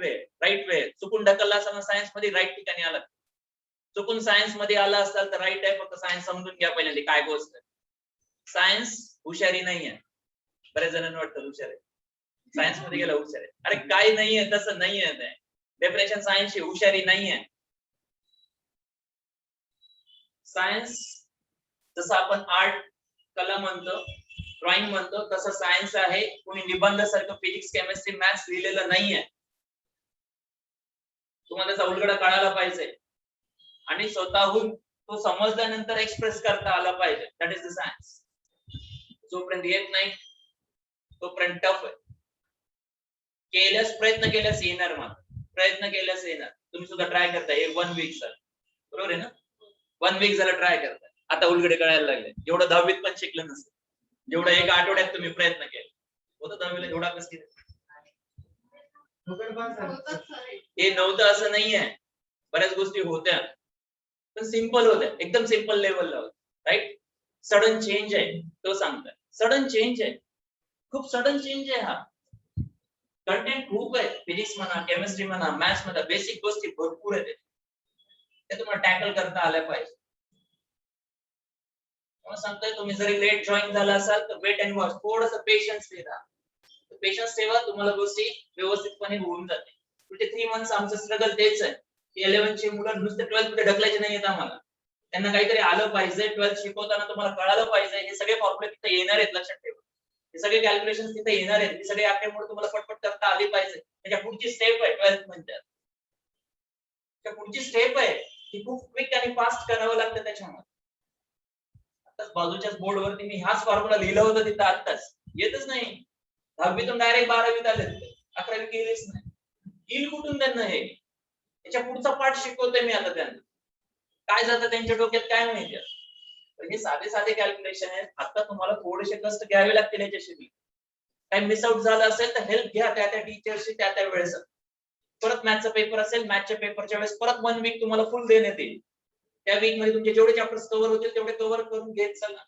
वे चुकून ढकलला असताना सायन्स मध्ये राईट ठिकाणी आला. चुकून सायन्स मध्ये आला असाल तर राईट आहे, फक्त सायन्स समजून घ्या पहिल्यांदा काय गोष्ट आहे. सायन्स हुशारी नाहीये. बऱ्याच जणांना वाटतं हुशार आहे, सायन्स मध्ये गेला हुशार आहे. अरे काय नाहीये, तसं नाहीये. ते डेफिनेशन सायन्सची हुशारी नाहीये. सायन्स जसं आपण आर्ट कला म्हणतो, ड्रॉइंग म्हणतो, तसं सायन्स आहे. कोणी निबंध सारखं फिजिक्स केमिस्ट्री मॅथ्स लिहिलेलं नाहीये. तुम्हाला त्याचा उलगडा कळायला पाहिजे आणि स्वतःहून तो समजल्यानंतर एक्सप्रेस करता आला पाहिजे. That is the science. जोपर्यंत येत नाही तोपर्यंत टफ आहे. प्रयत्न केल्यास येणार. मग प्रयत्न केल्यास येणार. तुम्ही सुद्धा ट्राय करताय 1 वीक सर, बरोबर आहे ना? 1 वीक झाला ट्राय करताय, आता उलगडे कळायला लागले. एवढं 10वीत पण शिकलं नसतं जेवढं एका आठवड्यात तुम्ही प्रयत्न केले होतं. 10वीला एवढा अभ्यास केला हे नव्हतं असं नाहीये. बऱ्याच गोष्टी होत्या पण सिंपल होत्या, एकदम सिंपल लेवलला होत्या. राईट? सडन चेंज आहे तो सांगताय. सडन चेंज आहे, खूप सडन चेंज आहे. हा कंटेंट खूप आहे. फिजिक्स म्हणा, केमिस्ट्री म्हणा, मॅथ्स म्हणा, बेसिक गोष्टी भरपूर आहेत. ते तुम्हाला टॅकल करता आल्या पाहिजे. सांगतोय तुम्ही जरी लेट जॉईन झाला असाल तर वेट अँड वॉच, थोडंसं पेशन्स ठेवा. पेशन्स ठेवा, तुम्हाला गोष्टी व्यवस्थितपणे होऊन जाते. पुढचे 3 मंथ्स आमचं स्ट्रगल तेच आहे. 11 ची मुलं नुसते 12th मध्ये ढकलायचे नाहीयेत आम्हाला. त्यांना काहीतरी आलं पाहिजे. 12th शिकवताना तुम्हाला कळालं पाहिजे. हे सगळे फॉर्म्युले तिथे येणार आहेत, लक्षात ठेवा. हे सगळे कॅल्क्युलेशन्स तिथे येणार आहेत. हे सगळे आकडेमोड तुम्हाला पटपट करता आली पाहिजे. त्याच्या पुढची स्टेप आहे 12th म्हणजे. त्या पुढची स्टेप आहे ती खूप क्विक आणि फास्ट करावं लागतं त्याच्यामध्ये. आताच बाजूच्याच बोर्ड वरती मी हाच फॉर्म्युला लिहिला होता तिथं आताच. येतच नाही. 10वीतून डायरेक्ट 12वीत आले. 11वी केलीच नाही. येईल कुठून त्यांना हे? त्याच्या पुढचा पाठ शिकवतोय मी आता त्यांना. काय जातं त्यांच्या डोक्यात काय माहिती. हे साधे साधे कॅल्क्युलेशन आहेत. आता तुम्हाला थोडेसे कष्ट घ्यावे लागतील याच्याशी. काही मिस आउट झालं असेल तर हेल्प घ्या त्या टीचरशी त्या वेळेस. परत मॅथचा पेपर असेल, मॅथच्या पेपरच्या वेळेस परत 1 वीक तुम्हाला फुल देण्यात येईल. त्या वीक मध्ये तुमचे जेवढे चॅप्टर्स कव्हर होतील तेवढे कव्हर करून घेत चला.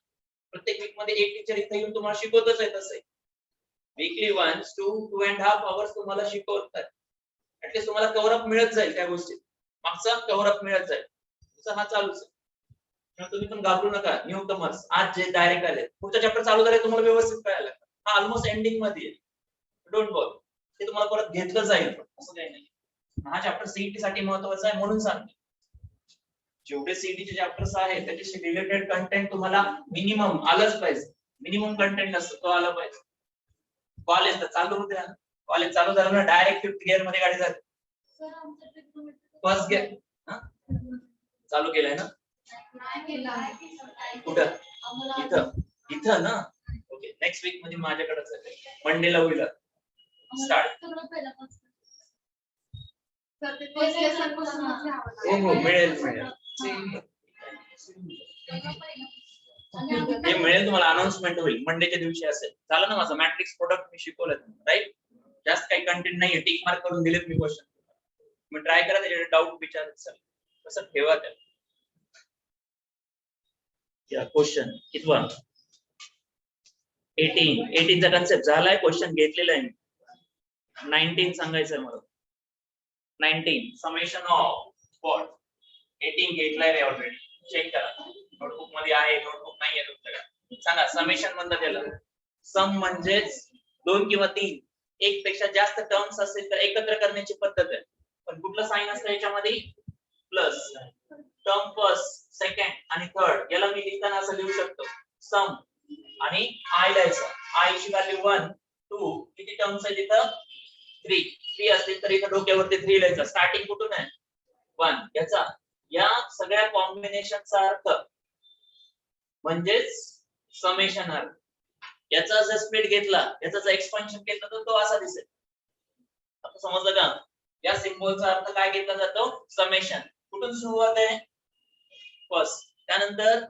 प्रत्येक वीक मध्ये एक टीचर इथे येऊन तुम्हाला शिकवतच आहे. तसे वीकली वन्स 2.5 hours तुम्हाला शिकवतात. ऍटलीस्ट तुम्हाला कव्हर अप मिळत जाईल त्या गोष्टी. मागचा कव्हर अप मिळत जाईल. तुमचा हा चालूच आहे. तुम्ही पण घाबरू नका. न्यू कमर्स आज जे डायरेक्ट आले, पुढचा चॅप्टर चालू झाले तुम्हाला व्यवस्थित कळायला लागतं. हा ऑलमोस्ट एंडिंग मध्ये आहे. डोंट वरी, ते तुम्हाला परत घेतलं जाईल. असं काही नाही. हा चॅप्टर सीईटी साठी महत्त्वाचा आहे म्हणून सांगतो. जेवढे सीईटीचे चॅप्टर्स आहेत त्याच्याशी रिलेटेड कंटेंट तुम्हाला मिनिमम आलंच पाहिजे. मिनिमम कंटेंट असतो तो आला पाहिजे. कॉलेज तर चालू होते. कॉलेज चालू झालं ना डायरेक्ट 5th गिअर मध्ये गाडी जाते. फर्स्ट गिअर चालू केलंय ना? कुठं? इथं ना? ओके, नेक्स्ट वीक मध्ये माझ्याकडेच आहे. मंडेला होईल स्टार्ट. हो मिळेल. हे मिळेल तुम्हाला. अनाउन्समेंट होईल मंडेच्या दिवशी असेल. झालं ना माझं मॅट्रिक्स प्रोडक्ट मी शिकवलं, राईट? जास्त काही कंटेंट नाहीये. टिक मार्क करून दिलेत मी क्वेश्चन. तुम्ही ट्राय करा, त्याच्यावर डाऊट विचारत चल कसं ठेवा त्या. क्वेश्चन कितवा? 18 चा कन्सेप्ट झालाय. क्वेश्चन घेतलेला आहे. 19 सांगायचं मला. 19 समेशन ऑफ व्हॉट? 18 घेतलाय रे ऑलरेडी. चेक करा नोटबुक मध्ये आहे, नोटबुक नाहीये तुमच्याकडे. सांगा समेशन म्हणतात त्याला. सम म्हणजेच 2 किंवा 3 एक पेक्षा जास्त टर्म्स असतील तर एकत्र करण्याची पद्धत आहे. पण कुठलं साइन असतं याच्यामध्ये? प्लस. टर्म फर्स्ट, सेकंड आणि थर्ड याला मी लिहिताना असं लिहू शकतो. सम आणि आय लिहायचं. आय ची व्हॅल्यू 1 2 किती टर्म्स आहेत इथं? 3 असतील तर इथं डोक्यावरती 3 लिहायचं. स्टार्टिंग कुठून आहे? 1. याचा या सगळ्या कॉम्बिनेशनचा अर्थ म्हणजेच समेशन अर्थ. याचा जर स्प्लिट घेतला, याचा जर एक्सपान्शन घेतला तर तो असा दिसेल. आता समजलं का? या सिम्बॉलचा अर्थ काय घेतला जातो? समेशन. कुठून सुरुवात आहे? फर्स्ट, त्यानंतर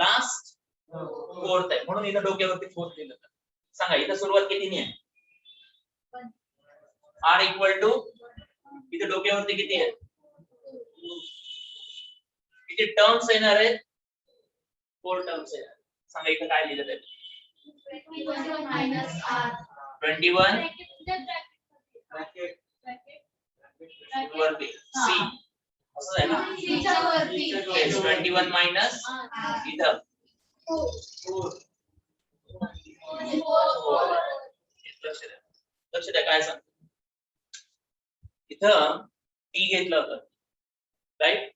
लास्ट, फोर्थ आहे. म्हणून इथं डोक्यावरती फोर्थ लिहिलं. सांगा इथं सुरुवात कितीने आहे? r इक्वल टू इथे डोक्यावरती किती आहे? किती टर्म्स येणार आहेत? 4 टर्म्स येणार. सांगा इथं काय लिहिलं आहे? 21 वरती c असं आहे ना. त्याच्यावरती. Yes, 21 मायनस इथं लक्ष द्या काय सांग. इथं टी घेतलं होतं राईट.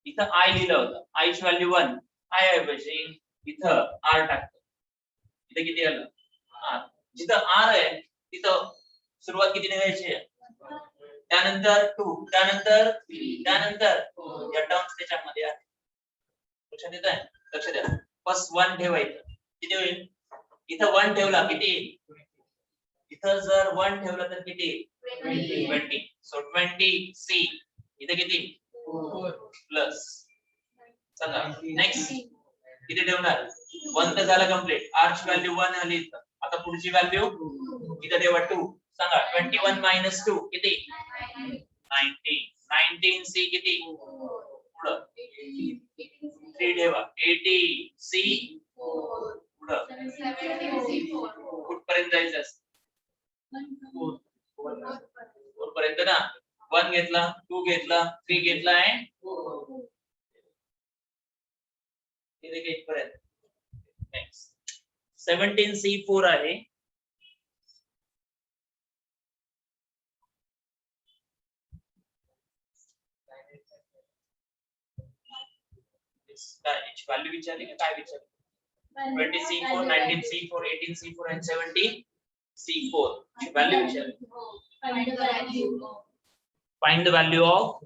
इथं आय लिहिलं होतं. आय ची व्हॅल्यू 1. आय ऐवजी इथं आर टाकतो. इथे किती आलं आर. जिथं आर आहे तिथं सुरुवात किती निघायची आहे. त्यानंतर 2, त्यानंतर 3, त्यानंतर या टर्म्स त्याच्यामध्ये आहे. लक्षात येत आहे. लक्ष द्या. फर्स्ट 1 ठेवायचं. किती होईल. इथं 1 ठेवला किती. इथं जर 1 ठेवलं तर किती 20. सो 20 सी इथे किती प्लस. चला नेक्स्ट किती ठेवणार. 1 तर झालं कंप्लीट. आर ची व्हॅल्यू 1 आली इथं. आता पुढची व्हॅल्यू इथं ठेवा 2. सांगा 21 मायनस 2 किती 19. 19 सी किती पुढं 3 ठेवा 80 सी पुढं कुठपर्यंत जायचं असतं. 4 पर्यंत ना. 1 घेतला 2 घेतला 3 घेतला आहे इथे गेट पर्यंत. नेक्स्ट 17 सी 4 आहे. काय व्हॅल्यू विचारली की काय विचारली. 20 C4, 19 C4, 18 C4 and 17 C4. Value विचारली. Find the value of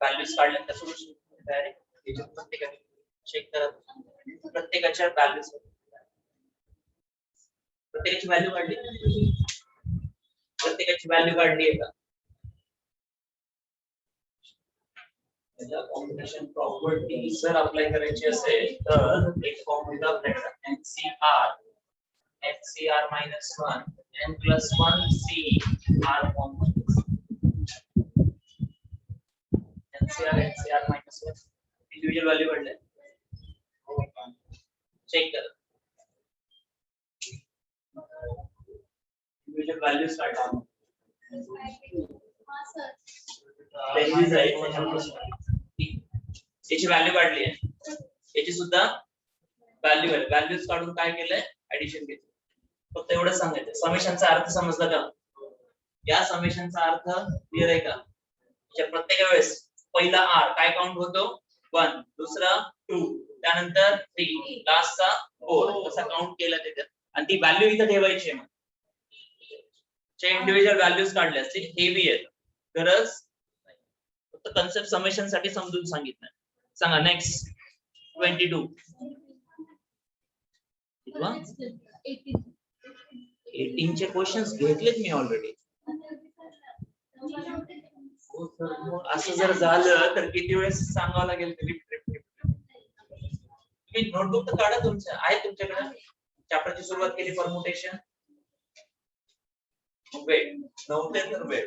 values काढल्यानंतर सोल्युशन डायरेक्ट याच्यात प्रत्येकाने चेक करा. प्रत्येकाच्या व्हॅल्यूज प्रत्येकाची व्हॅल्यू काढली. प्रत्येकाची व्हॅल्यू काढली आहे का. त्याला कॉम्बिनेशन प्रॉपर्टी जर अप्लाय करायची असेल तर एक फॉर्म्युला आपल्याला NCR minus 1 n plus 1 C R formula. NCR minus 1 individual value काढले. चेक करा. इंडिविजुअल व्हॅल्यूज काढा. व्हॅल्यूज आहे याची व्हॅल्यू काढली आहे. याची सुद्धा व्हॅल्यू आहे. व्हॅल्यूज काढून काय केलंय ऍडिशन केलं. फक्त एवढं सांगायचं. समेशनचा अर्थ समजला का. या समेशनचा अर्थ क्लिअर आहे का. प्रत्येक वेळेस पहिला आर काय काउंट होतो 1, दुसरा 2, त्यानंतर 3, लास्टचा 4 असा काउंट केला त्याच्यात. आणि ती व्हॅल्यू इथं ठेवायची आहे. चे इंडिव्हिज्युअल व्हॅल्यूज काढले असते हेवी आहे गरज फक्त कन्सेप्ट समेशन साठी समजून सांगितलं. सांगा नेक्स्ट 22 18 चे क्वेश्चन्स घेतलेत मी ऑलरेडी. असं जर झालं तर किती वेळेस सांगावं लागेल. तुम्ही नोटबुक तर काढा. तुमच्या आहे तुमच्याकडे. चॅप्टरची सुरुवात केली परमुटेशन. वेळ नव्हते तर वेळ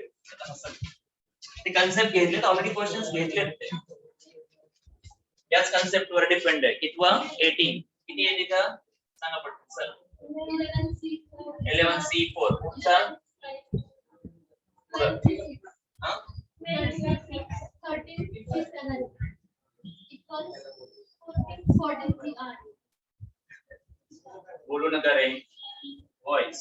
ते कन्सेप्ट घेतलेत ऑलरेडी. क्वेश्चन्स घेतलेत ते याच कन्सेप्ट वर डिपेंड आहे. कितवा 18 किती आहे तिथं सांगा पटकन. चल 11 C4 पुढचा 13 बोलू नका रे वॉइस.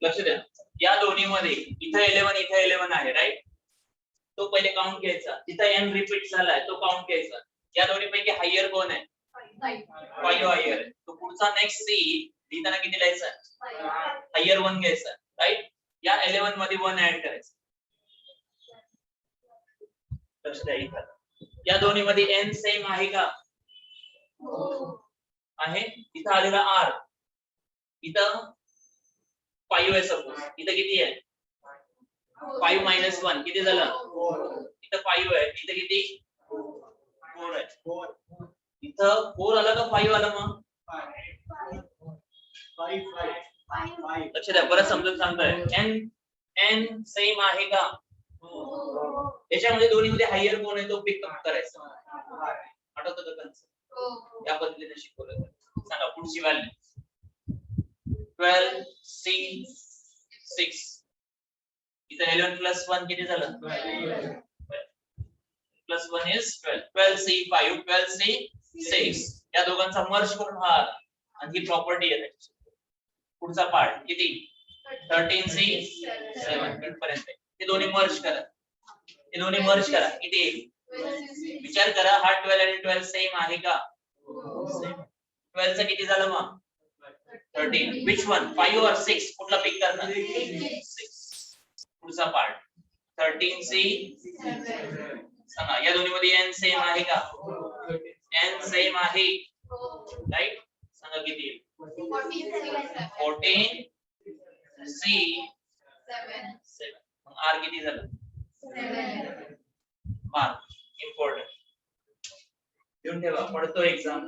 लक्ष द्या. या दोन्ही मध्ये इथं 11 आहे राईट. तो पहिले काउंट घ्यायचा. तिथं n रिपीट झालाय तो काउंट घ्यायचा. या दोन्ही पैकी हायर कोण आहे? 5 हायर आहे. तो पुढचा नेक्स्ट सी लिहिताना किती लिहायचं? हायर 1 घ्यायचा राईट. या 11 मध्ये 1 ऍड करायचं. लक्ष द्या इथं. या दोन्ही मध्ये n सेम आहे का? आहे. इथं आलेला r इथं 5 आहे सपोज. इथं किती आहे? 5 minus 1 किती झालं? इथं 5 आहे. इथं किती? 4 आहे. इथं 4 आला का 5 आला मग? 5. लक्ष द्या परत समजून सांगतोय. n सेम आहे का? याच्यामध्ये दोन्ही मध्ये हायर कोण आहे तो पिक करायचा. आठवतं का कन्सेप्ट? या पद्धतीने शिकवलं. सांगा पुढची व्हॅल्यू. 12 c 6. इथं 11 plus 1 किती झालं? 12. Plus 1 is 12. 12c 5, 12c 6. या दोघांचा मर्ज करून हा आणि ही प्रॉपर्टी आहे. पुढचा पार्ट किती? 13c 7 इथपर्यंत. हे दोन्ही मर्ज करा. हे दोन्ही मर्ज करा. किती येईल? विचार करा हा 12 आणि 12 सेम आहे का? 12 चा किती झालं मग? 13. Which one? 5 or 6? कुठला पिक करणार? 6. पुढचा पार्ट 13c 7. सांगा या दोन्ही मध्ये n सेम आहे का? n सेम आहे राईट. सांगा किती येईल? 14c 7. मग r किती झालं? 7. इम्पॉर्टंट लिहून ठेवा. पडतो एक्झाम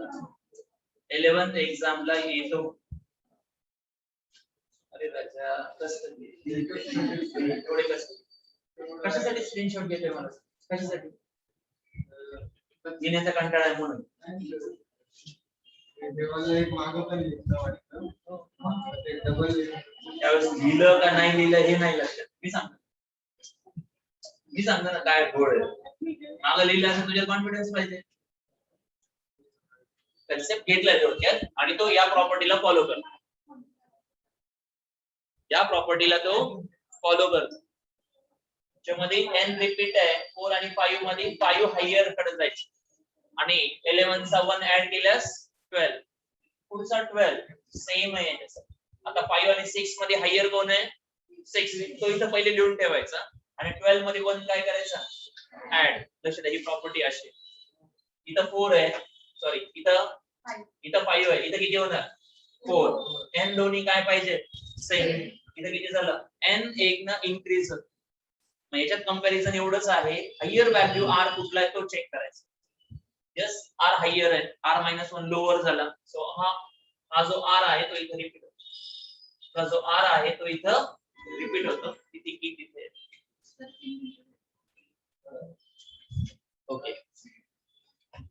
11th एक्झामला येतो. अरे राजा कसं एवढे कसं कशासाठी स्क्रीनशॉट घेतोय मला? कशासाठी? घेण्याचा कंटाळा आहे म्हणून. त्यावेळेस लिहिलं का नाही लिहिलं हे नाही लक्षात. मी सांगतो ना काय गोड आहे. मागं लिहिलं असं तुझ्या कॉन्फिडन्स पाहिजे. कन्सेप्ट घेतलाय थोडक्यात आणि तो या प्रॉपर्टीला फॉलो कर. या प्रॉपर्टीला तो फॉलो करतो. ज्यामध्ये n रिपीट आहे 4 आणि 5 मध्ये 5 हायर कडे जायचे आणि 11 चा 1 ऍड केल्यास 12. पुढचा 12 सेम आहे. आता 5 आणि 6 मध्ये हायर कोण आहे? 6. तो इथं पहिले लिहून ठेवायचा आणि 12 मध्ये 1 काय करायचा? ऍड. लक्षात ही प्रॉपर्टी अशी. इथं 4 आहे सॉरी इथं 5 आहे. इथं किती होणार? 4. n दोन्ही काय पाहिजे? सेम. इथं किती झालं? n एक ना इन्क्रीज होतं. मग याच्यात कंपॅरिझन एवढंच आहे. हायर व्हॅल्यू r कुठला आहे तो चेक करायचा. यस r हायर आहे. r -1 लोअर झाला. सो हा जो r आहे तो इथं रिपीट होतो. हा जो r आहे तो इथं रिपीट होतो. तिथे ओके.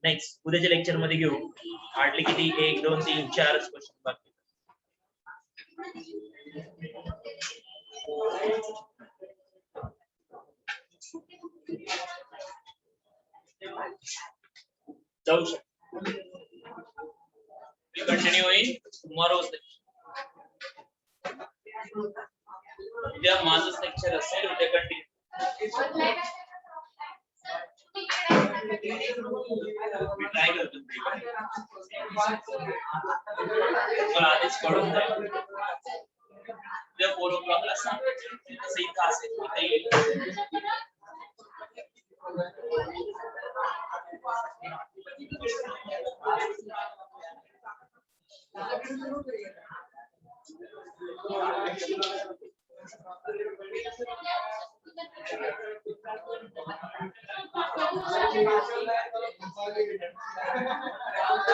नेक्स्ट उद्याच्या लेक्चर मध्ये घेऊ. हार्डली किती 1 2 3 4 क्वेश्चन बाकी. जाऊ शकतो. Continue in tomorrow. उद्या माझं लेक्चर असेल. उद्या कंटिन्यू मी ट्राय करतो. पण आधीच कळून जाईल. उद्या 4 o'clock ला सांग. तसं इथं असेल इथं येईल.